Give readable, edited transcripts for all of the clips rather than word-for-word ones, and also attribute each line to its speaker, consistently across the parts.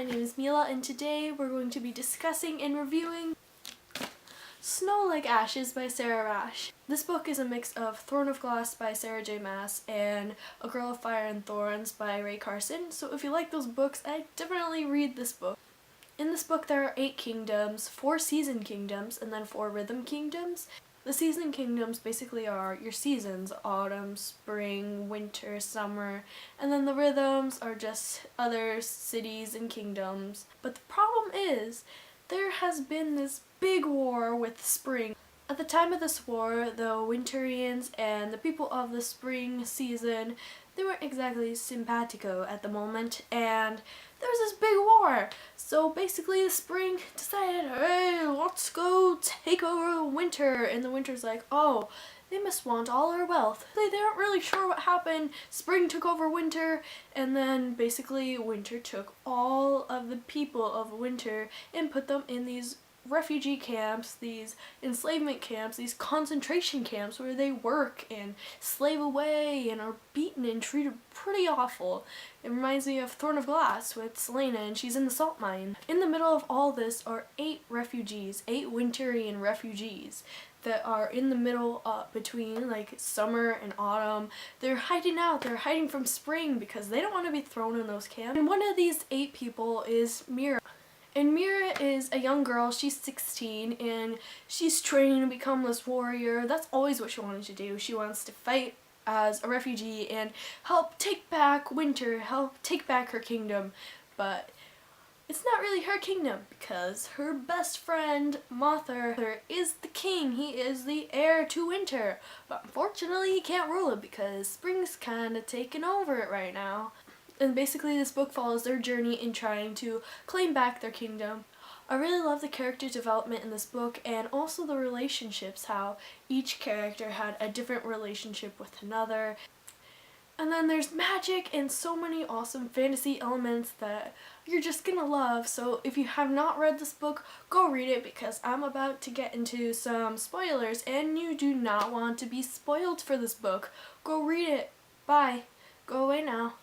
Speaker 1: name is Mila, and today we're going to be discussing and reviewing Snow Like Ashes by Sara. This book is a mix of Throne of Glass by Sarah J. Maas and A Girl of Fire and Thorns by Ray Carson. So if you like those books, I definitely read this book. In this book there are 8 kingdoms, 4 season kingdoms, and then 4 rhythm kingdoms. The season kingdoms basically are your seasons: autumn, spring, winter, summer, and then the rhythms are just other cities and kingdoms. But the problem is, there has been this big war with spring. At the time of this war, the Winterians and the people of the spring season, they weren't exactly simpatico at the moment, and there was this big war. So basically the spring decided, hey, let's go take over winter, and the winter's like, oh, they must want all our wealth. They aren't really sure what happened. Spring took over winter, and then basically winter took all of the people of winter and put them in these refugee camps, these enslavement camps, these concentration camps where they work and slave away and are beaten and treated pretty awful. It reminds me of Throne of Glass with Selena, and she's in the salt mine. In the middle of all this are 8 refugees, 8 Winterian refugees that are in the middle between like summer and autumn. They're hiding out, they're hiding from spring because they don't want to be thrown in those camps. And one of these 8 people is Mira. And Mira is a young girl, she's 16, and she's training to become this warrior. That's always what she wanted to do. She wants to fight as a refugee and help take back winter, help take back her kingdom. But it's not really her kingdom because her best friend, Mother, is the king. He is the heir to winter. But unfortunately, he can't rule it because spring's kind of taken over it right now. And basically this book follows their journey in trying to claim back their kingdom. I really love the character development in this book and also the relationships, how each character had a different relationship with another. And then there's magic and so many awesome fantasy elements that you're just gonna love. So if you have not read this book, go read it because I'm about to get into some spoilers and you do not want to be spoiled for this book. Go read it. Bye. Go away now.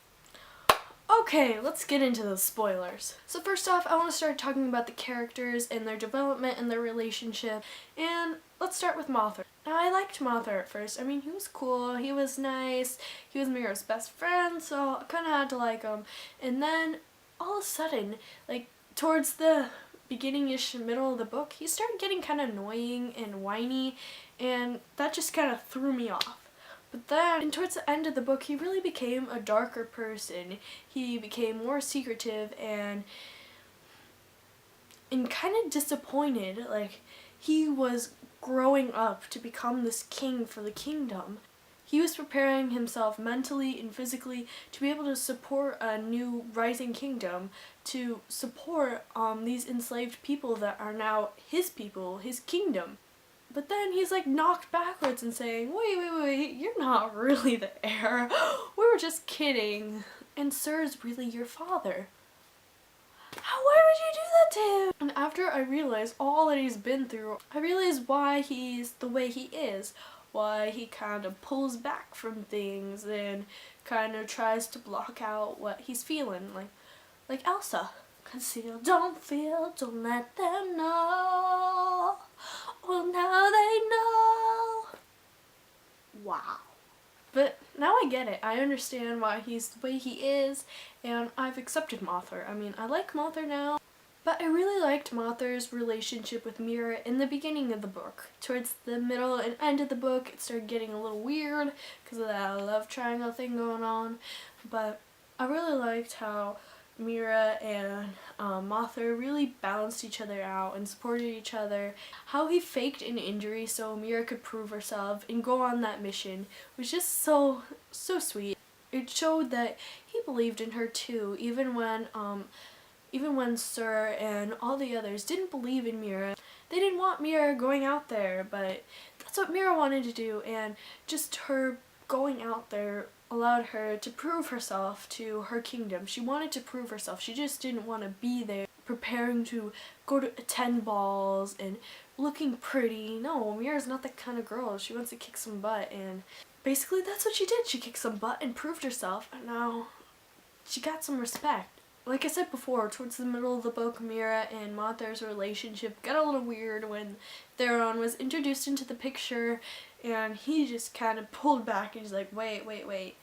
Speaker 1: Okay, let's get into the spoilers. So first off, I want to start talking about the characters and their development and their relationship. And let's start with Mother. Now, I liked Mother at first. I mean, he was cool, he was nice, he was Mira's best friend, so I kind of had to like him. And then, all of a sudden, like, towards the beginning-ish middle of the book, he started getting kind of annoying and whiny, and that just kind of threw me off. But then, towards the end of the book, he really became a darker person. He became more secretive and kind of disappointed. Like, he was growing up to become this king for the kingdom. He was preparing himself mentally and physically to be able to support a new rising kingdom, to support these enslaved people that are now his people, his kingdom. But then he's like knocked backwards and saying, wait, you're not really the heir. We were just kidding. And Sir's really your father. Why would you do that to him? And after I realized all that he's been through, I realized why he's the way he is. Why he kind of pulls back from things and kind of tries to block out what he's feeling. Like Elsa. Conceal, don't feel, don't let them know. Well, now they know. Wow. But now I get it. I understand why he's the way he is, and I've accepted Mother. I mean, I like Mother now, but I really liked Mother's relationship with Mira in the beginning of the book. Towards the middle and end of the book, it started getting a little weird because of that love triangle thing going on, but I really liked how Mira and Mother really balanced each other out and supported each other. How he faked an injury so Mira could prove herself and go on that mission was just so sweet. It showed that he believed in her too, even when Sir and all the others didn't believe in Mira. They didn't want Mira going out there, but that's what Mira wanted to do, and just her going out there allowed her to prove herself to her kingdom. She wanted to prove herself. She just didn't want to be there preparing to go to attend balls and looking pretty. No, Mira's not that kind of girl. She wants to kick some butt, and basically that's what she did. She kicked some butt and proved herself, and now she got some respect. like I said before, towards the middle of the book, Mira and Mather's relationship got a little weird when Theron was introduced into the picture, and he just kind of pulled back and he's like, wait,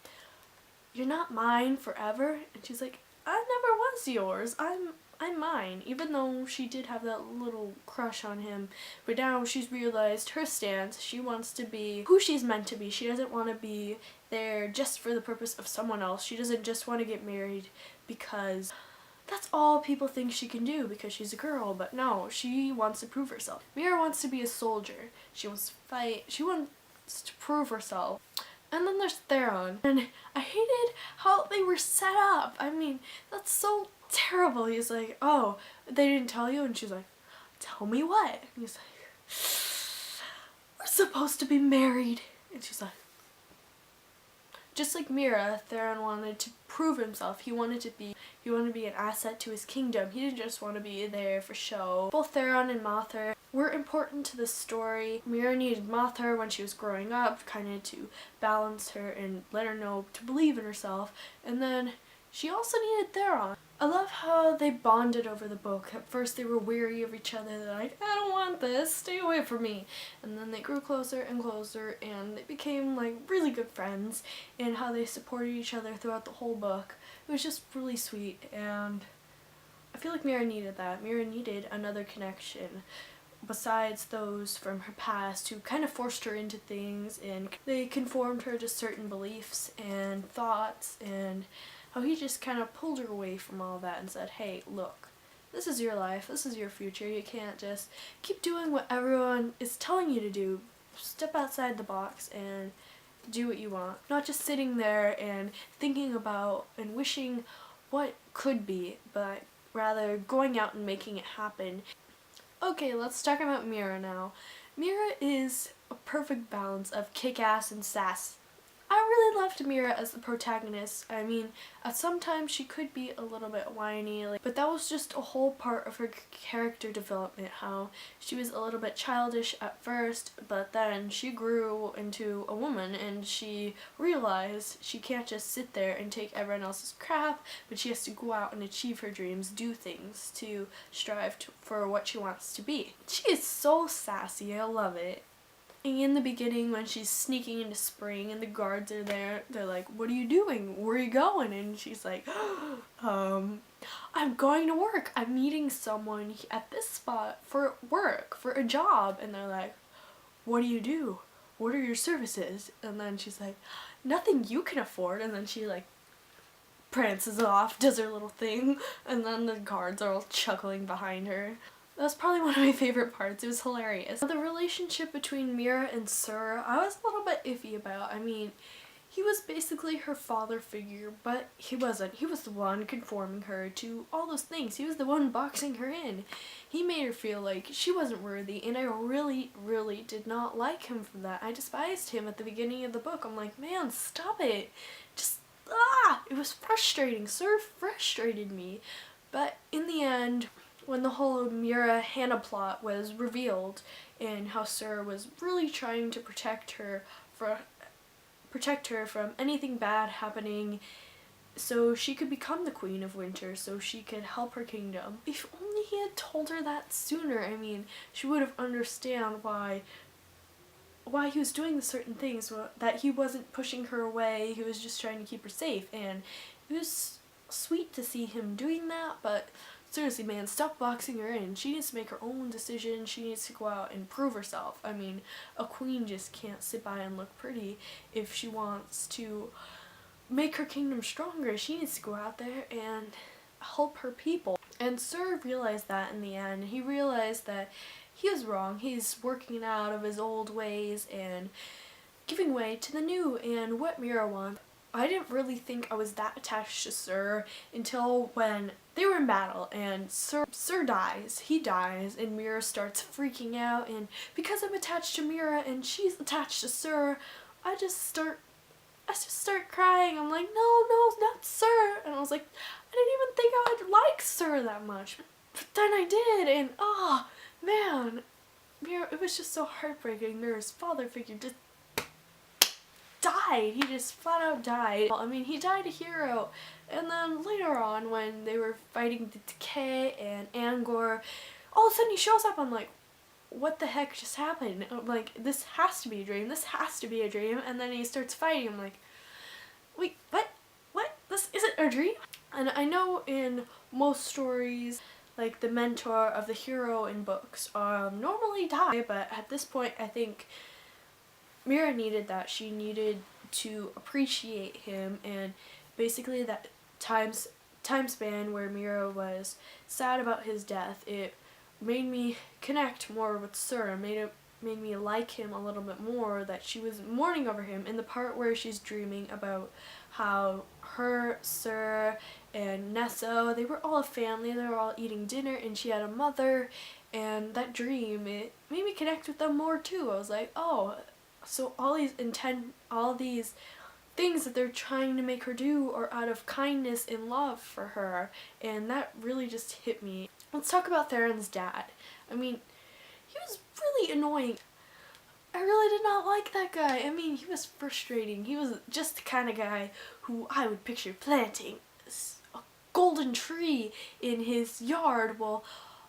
Speaker 1: you're not mine forever? And she's like, I never was yours. I'm mine, even though she did have that little crush on him. But now she's realized her stance. She wants to be who she's meant to be. She doesn't want to be there just for the purpose of someone else. She doesn't just want to get married because that's all people think she can do because she's a girl. But no, she wants to prove herself. Mira wants to be a soldier. She wants to fight. She wants to prove herself. And then there's Theron. And I hated how they were set up. I mean, that's so terrible. He's like, oh, they didn't tell you? And she's like, tell me what? And he's like, we're supposed to be married. And she's like, just like Mira, Theron wanted to prove himself. He wanted to be an asset to his kingdom. He didn't just want to be there for show. Both Theron and Mather were important to the story. Mira needed Mather when she was growing up, kind of to balance her and let her know to believe in herself. And then she also needed Theron. I love how they bonded over the book. At first they were weary of each other. They're like, I don't want this, stay away from me. And then they grew closer and closer and they became like really good friends, and how they supported each other throughout the whole book. It was just really sweet, and I feel like Mira needed that. Mira needed another connection besides those from her past who kind of forced her into things and they conformed her to certain beliefs and thoughts, and how he just kind of pulled her away from all that and said, hey, look, this is your life, this is your future, you can't just keep doing what everyone is telling you to do. Step outside the box and do what you want. Not just sitting there and thinking about and wishing what could be, but rather going out and making it happen. Okay, let's talk about Mira now. Mira is a perfect balance of kick-ass and sass. I really loved Mira as the protagonist. I mean, at some times she could be a little bit whiny, but that was just a whole part of her character development, how she was a little bit childish at first, but then she grew into a woman and she realized she can't just sit there and take everyone else's crap, but she has to go out and achieve her dreams, do things to strive for what she wants to be. She is so sassy, I love it. And in the beginning, when she's sneaking into spring and the guards are there, they're like, what are you doing? Where are you going? And she's like, I'm going to work. I'm meeting someone at this spot for work, for a job. And they're like, what do you do? What are your services? And then she's like, nothing you can afford. And then she like prances off, does her little thing. And then the guards are all chuckling behind her. That was probably one of my favorite parts. It was hilarious. The relationship between Mira and Sara, I was a little bit iffy about. I mean, he was basically her father figure, but he wasn't. He was the one conforming her to all those things. He was the one boxing her in. He made her feel like she wasn't worthy, and I really, really did not like him for that. I despised him at the beginning of the book. I'm like, man, stop it. Just, it was frustrating. Sara frustrated me. But in the end, when the whole Mira Hannah plot was revealed and how Sara was really trying to protect her from anything bad happening so she could become the Queen of Winter, so she could help her kingdom. If only he had told her that sooner, I mean, she would have understand why he was doing certain things, that he wasn't pushing her away, he was just trying to keep her safe, and it was sweet to see him doing that, but seriously, man, stop boxing her in. She needs to make her own decision. She needs to go out and prove herself. I mean, a queen just can't sit by and look pretty. If she wants to make her kingdom stronger, she needs to go out there and help her people. And Sara realized that in the end. He realized that he was wrong. He's working out of his old ways and giving way to the new and what Mira wants. I didn't really think I was that attached to Sir until when they were in battle and Sir dies. He dies and Mira starts freaking out, and because I'm attached to Mira and she's attached to Sir, I just start crying. I'm like, no, not Sir. And I was like, I didn't even think I would like Sir that much. But then I did, and man, Mira, it was just so heartbreaking. Mira's father figure just died. died. He just flat out died. I mean, he died a hero. And then later on, when they were fighting the Decay and Angor, all of a sudden he shows up. I'm like, what the heck just happened? I'm like, this has to be a dream. This has to be a dream. And then he starts fighting. I'm like, wait, what? What? This isn't a dream? And I know in most stories, like the mentor of the hero in books normally die, but at this point I think Mira needed that. She needed to appreciate him, and basically that time span where Mira was sad about his death, it made me connect more with Sara, made me like him a little bit more, that she was mourning over him in the part where she's dreaming about how her, Sir, and Nesso, they were all a family, they were all eating dinner, and she had a mother, and that dream, it made me connect with them more too. I was like, oh, so all these things that they're trying to make her do are out of kindness and love for her, and that really just hit me. Let's talk about Theron's dad. I mean, he was really annoying. I really did not like that guy. I mean, he was frustrating. He was just the kind of guy who I would picture planting a golden tree in his yard while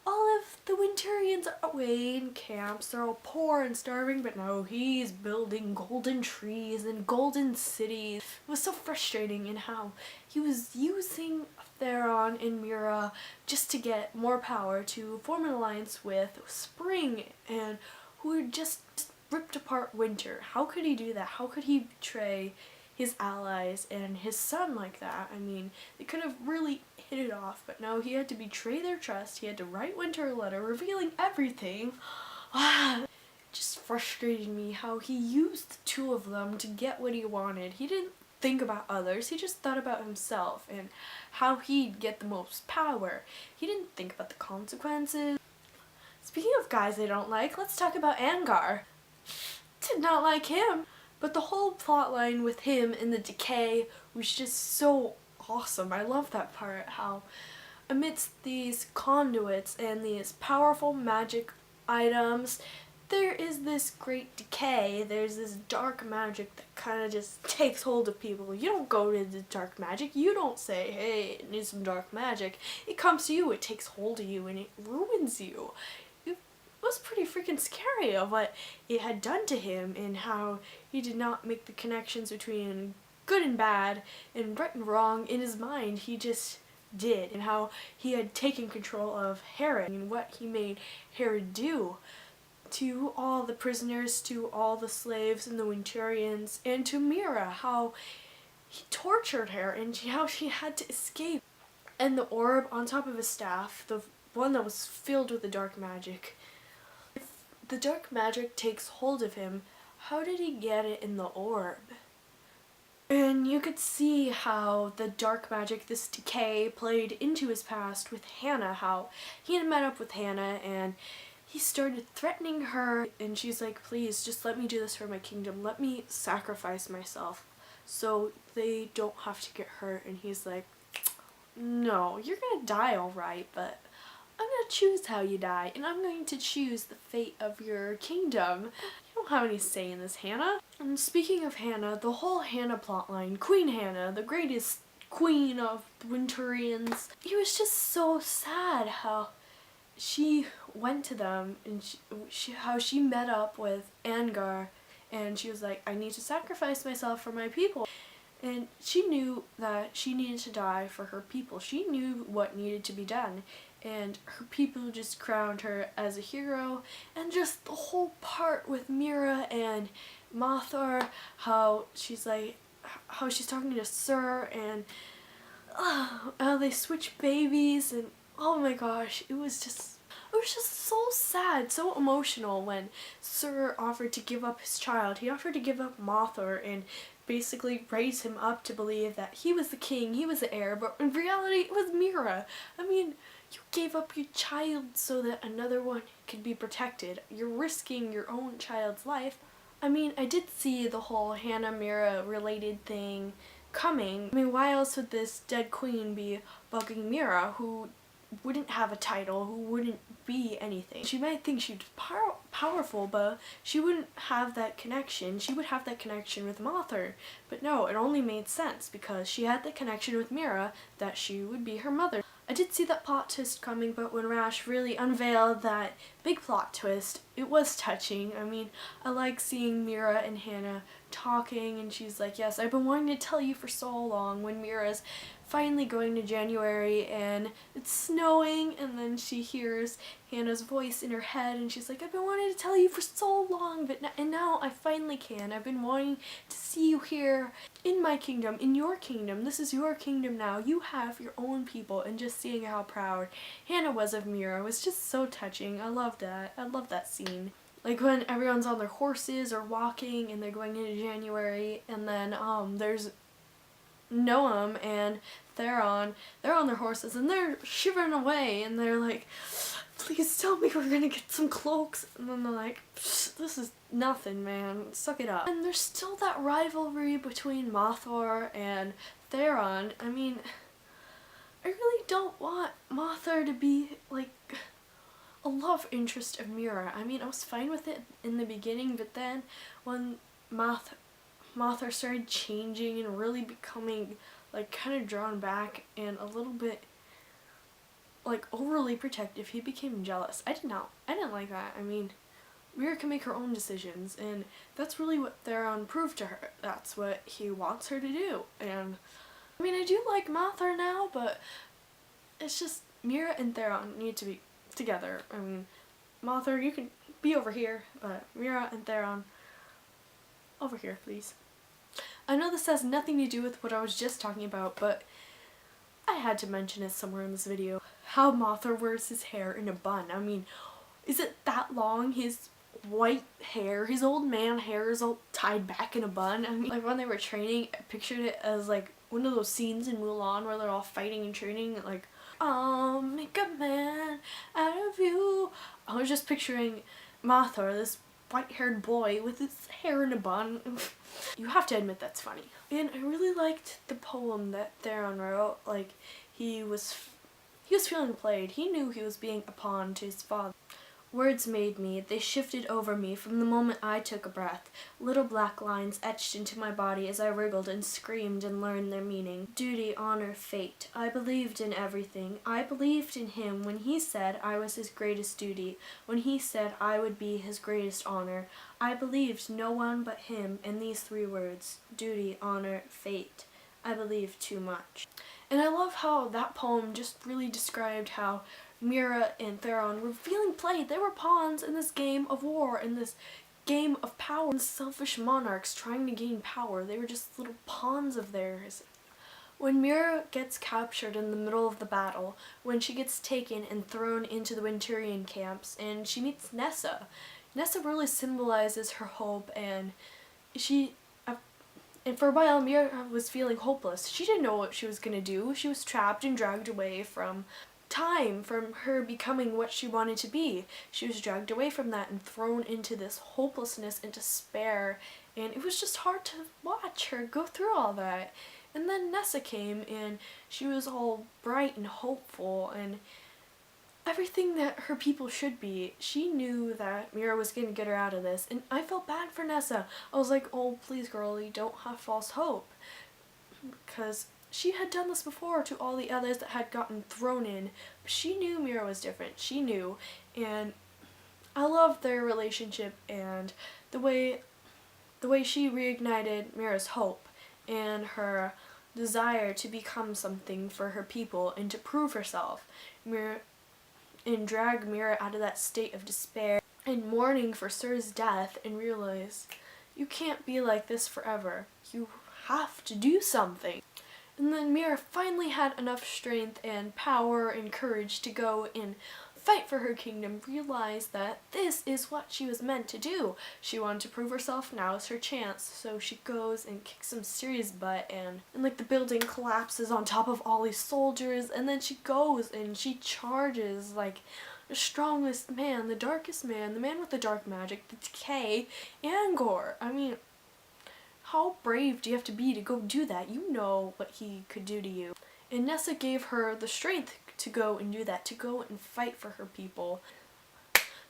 Speaker 1: all of the Winterians are away in camps. They're all poor and starving, but no, he's building golden trees and golden cities. It was so frustrating in how he was using Theron and Mira just to get more power, to form an alliance with Spring, and who had just ripped apart Winter. How could he do that? How could he betray his allies and his son like that? I mean, they could have really hit it off, but no, he had to betray their trust. He had to write Winter a letter revealing everything. It just frustrated me how he used the two of them to get what he wanted. He didn't think about others. He just thought about himself and how he'd get the most power. He didn't think about the consequences. Speaking of guys I don't like, let's talk about Angar. Did not like him, but the whole plot line with him and the Decay was just so awesome. I love that part, how amidst these conduits and these powerful magic items, there is this great decay. There's this dark magic that kind of just takes hold of people. You don't go to the dark magic. You don't say, hey, I need some dark magic. It comes to you, it takes hold of you, and it ruins you. It was pretty freaking scary of what it had done to him, and how he did not make the connections between good and bad and right and wrong in his mind. He just did, and how he had taken control of Herod and what he made Herod do to all the prisoners, to all the slaves and the Winterians, and to Mira, how he tortured her and how she had to escape. And the orb on top of his staff, the one that was filled with the dark magic. If the dark magic takes hold of him, how did he get it in the orb? And you could see how the dark magic, this decay, played into his past with Hannah, how he had met up with Hannah and he started threatening her, and she's like, please, just let me do this for my kingdom. Let me sacrifice myself so they don't have to get hurt. And he's like, no, you're gonna die alright, but I'm gonna choose how you die, and I'm going to choose the fate of your kingdom. You don't have any say in this, Hannah. And speaking of Hannah, the whole Hannah plotline, Queen Hannah, the greatest queen of the Winterians, it was just so sad how she went to them and how she met up with Angar, and she was like, I need to sacrifice myself for my people. And she knew that she needed to die for her people. She knew what needed to be done, and her people just crowned her as a hero. And just the whole part with Mira and Mothar, how she's talking to Sir, and how they switch babies, and oh my gosh, it was just so sad, so emotional when Sir offered to give up his child. He offered to give up Mothar and basically raise him up to believe that he was the king, he was the heir, but in reality it was Mira. I mean, you gave up your child so that another one could be protected. You're risking your own child's life. I mean, I did see the whole Hannah-Mira related thing coming. I mean, why else would this dead queen be bugging Mira, who wouldn't have a title, who wouldn't be anything. She might think she's powerful, but she wouldn't have that connection. She would have that connection with Mothra. But no, it only made sense because she had the connection with Mira that she would be her mother. I did see that plot twist coming, but when Rash really unveiled that big plot twist, it was touching. I mean, I like seeing Mira and Hannah talking, and she's like, yes, I've been wanting to tell you for so long, when Mira's finally going to January and it's snowing, and then she hears Hannah's voice in her head and she's like, I've been wanting to tell you for so long, and now I finally can. I've been wanting to see you here in my kingdom, in your kingdom. This is your kingdom now. You have your own people. And just seeing how proud Hannah was of Mira was just so touching. I love that. I love that scene. Like when everyone's on their horses or walking and they're going into January, and then there's Noam and Theron, they're on their horses and they're shivering away and they're like, please tell me we're gonna get some cloaks. And then they're like, this is nothing, man, suck it up. And there's still that rivalry between Mothra and Theron. I mean, I really don't want Mothra to be like a love interest of Mira. I mean, I was fine with it in the beginning, but then when Mothra started changing and really becoming like kind of drawn back and a little bit like overly protective, he became jealous. I didn't like that. I mean, Mira can make her own decisions, and that's really what Theron proved to her. That's what he wants her to do. And I mean, I do like Mothra now, but it's just Mira and Theron need to be together. I mean, Mothra, you can be over here, but Mira and Theron, over here, please. I know this has nothing to do with what I was just talking about, but I had to mention it somewhere in this video. How Mothra wears his hair in a bun. I mean, is it that long? His white hair, his old man hair is all tied back in a bun. I mean, like when they were training, I pictured it as like one of those scenes in Mulan where they're all fighting and training, like, make a man out of you. I was just picturing Mothra, this white-haired boy with his hair in a bun. You have to admit that's funny. And I really liked the poem that Theron wrote. Like, he was feeling played. He knew he was being a pawn to his father. Words made me, they shifted over me from the moment I took a breath. Little black lines etched into my body as I wriggled and screamed and learned their meaning. Duty, honor, fate. I believed in everything. I believed in him when he said I was his greatest duty, when he said I would be his greatest honor. I believed no one but him in these 3 words. Duty, honor, fate. I believed too much. And I love how that poem just really described how Mira and Theron were feeling played. They were pawns in this game of war, in this game of power. And selfish monarchs trying to gain power. They were just little pawns of theirs. When Mira gets captured in the middle of the battle, when she gets taken and thrown into the Winterian camps, and she meets Nessa. Nessa really symbolizes her hope, and and for a while, Mira was feeling hopeless. She didn't know what she was going to do. She was trapped and dragged away from time, from her becoming what she wanted to be. She was dragged away from that and thrown into this hopelessness and despair, and it was just hard to watch her go through all that. And then Nessa came, and she was all bright and hopeful, and everything that her people should be. She knew that Mira was going to get her out of this, and I felt bad for Nessa. I was like, oh, please, girlie, don't have false hope. Because she had done this before to all the others that had gotten thrown in. But she knew Mira was different. She knew. And I loved their relationship and the way she reignited Mira's hope and her desire to become something for her people and to prove herself. And drag Mira out of that state of despair and mourning for Sir's death and realize you can't be like this forever. You have to do something. And then Mira finally had enough strength and power and courage to go and fight for her kingdom, realize that this is what she was meant to do. She wanted to prove herself, now is her chance. So she goes and kicks some serious butt, and like the building collapses on top of all these soldiers, and then she goes and she charges like the strongest man, the darkest man, the man with the dark magic, the decay, Angor. I mean, how brave do you have to be to go do that? You know what he could do to you. And Nessa gave her the strength to go and do that, to go and fight for her people.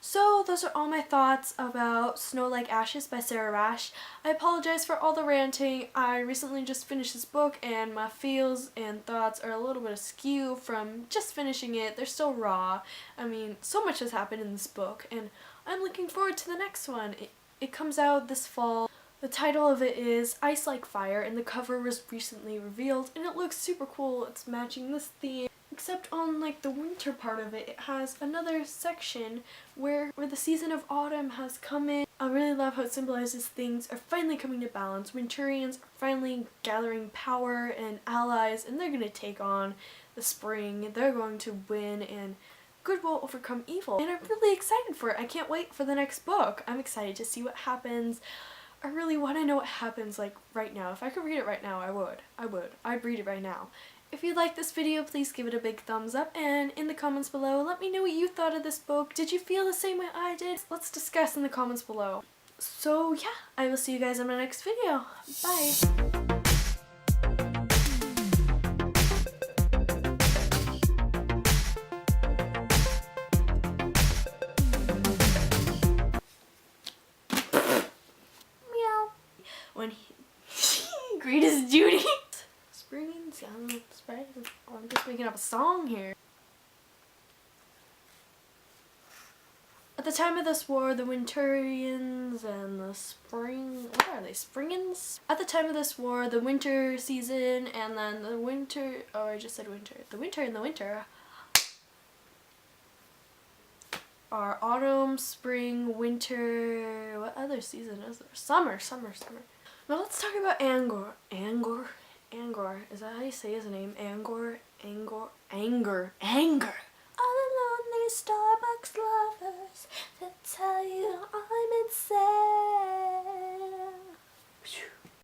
Speaker 1: So those are all my thoughts about Snow Like Ashes by Sara Rash. I apologize for all the ranting. I recently just finished this book and my feels and thoughts are a little bit askew from just finishing it. They're still raw. I mean, so much has happened in this book and I'm looking forward to the next one. It comes out this fall. The title of it is Ice Like Fire and the cover was recently revealed and it looks super cool. It's matching this theme. Except on like the winter part of it, it has another section where the season of autumn has come in. I really love how it symbolizes things are finally coming to balance. Winterians are finally gathering power and allies and they're going to take on the spring. They're going to win and good will overcome evil. And I'm really excited for it. I can't wait for the next book. I'm excited to see what happens. I really want to know what happens like right now. If I could read it right now, I would. I'd read it right now. If you liked this video, please give it a big thumbs up and in the comments below, let me know what you thought of this book. Did you feel the same way I did? Let's discuss in the comments below. So yeah, I will see you guys in my next video. Bye! When he agreed his duty. Spring and sun, spring. Oh, I'm just making up a song here. At the time of this war, the Winterians and the spring, what are they, Springans? At the time of this war, the winter season and then the winter, oh I just said winter. The winter and the winter are autumn, spring, winter, what other season is there? Summer. Now let's talk about Angor. Angor, is that how you say his name? Anger. All the lonely Starbucks lovers that tell you I'm insane.